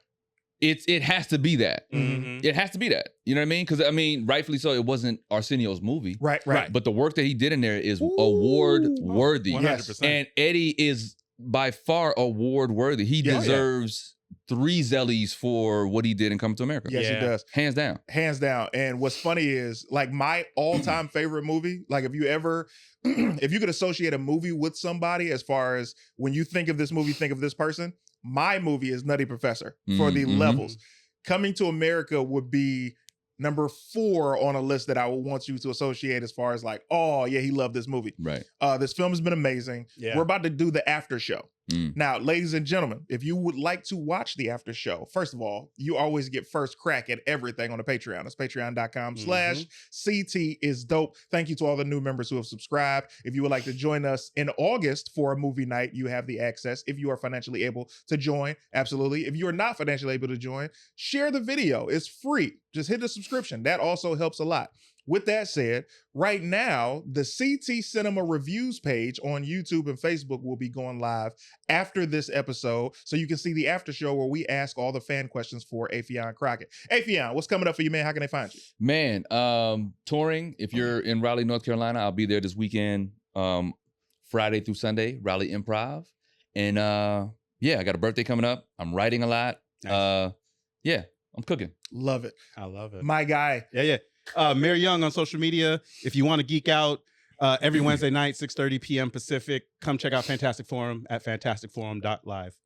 S3: It has to be that. It has to be that. You know what I mean? Because I mean, rightfully so, it wasn't Arsenio's movie.
S1: Right.
S3: But the work that he did in there is award worthy.
S2: 100%.
S3: And Eddie is by far award worthy. He deserves 3 Zellies for what he did in Coming to America.
S1: Yes, he does.
S3: Hands down.
S1: Hands down. And what's funny is, like, my all-time favorite movie, like, if you could associate a movie with somebody, as far as when you think of this movie, think of this person, my movie is Nutty Professor for the levels. Coming to America would be number 4 on a list that I would want you to associate as far as like, oh yeah, he loved this movie.
S3: Right.
S1: This film has been amazing.
S2: Yeah.
S1: We're about to do the after show. Now, ladies and gentlemen, if you would like to watch the after show, first of all, you always get first crack at everything on the Patreon. It's patreon.com/CTisDOPE. Thank you to all the new members who have subscribed. If you would like to join us in August for a movie night, you have the access. If you are financially able to join, absolutely. If you are not financially able to join, share the video. It's free. Just hit the subscription. That also helps a lot. With that said, right now, the CT Cinema Reviews page on YouTube and Facebook will be going live after this episode, so you can see the after show where we ask all the fan questions for AFFION Crockett. AFFION, what's coming up for you, man? How can they find you?
S3: Man, touring. If you're in Raleigh, North Carolina, I'll be there this weekend, Friday through Sunday, Raleigh Improv. And I got a birthday coming up. I'm writing a lot. Nice. I'm cooking.
S1: Love it.
S2: I love it.
S1: My guy.
S2: Yeah. Mary Young on social media. If you want to geek out, every Wednesday night, 6:30 p.m. Pacific, come check out Fantastic Forum at fantasticforum.live.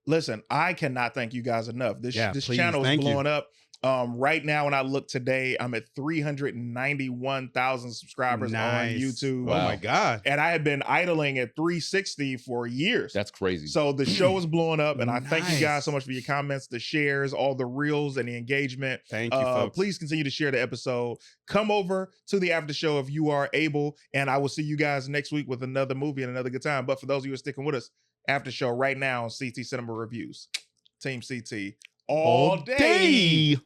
S1: Listen, I cannot thank you guys enough. This
S2: please,
S1: channel is blowing up. Right now, when I look today, I'm at 391,000 subscribers on YouTube.
S2: Wow. Oh my God.
S1: And I had been idling at 360 for years.
S3: That's crazy.
S1: So the show is blowing up, and I thank you guys so much for your comments, the shares, all the reels, and the engagement.
S2: Thank you, folks.
S1: Please continue to share the episode. Come over to the after show if you are able, and I will see you guys next week with another movie and another good time. But for those of you who are sticking with us, after show right now on CT Cinema Reviews. Team CT all day.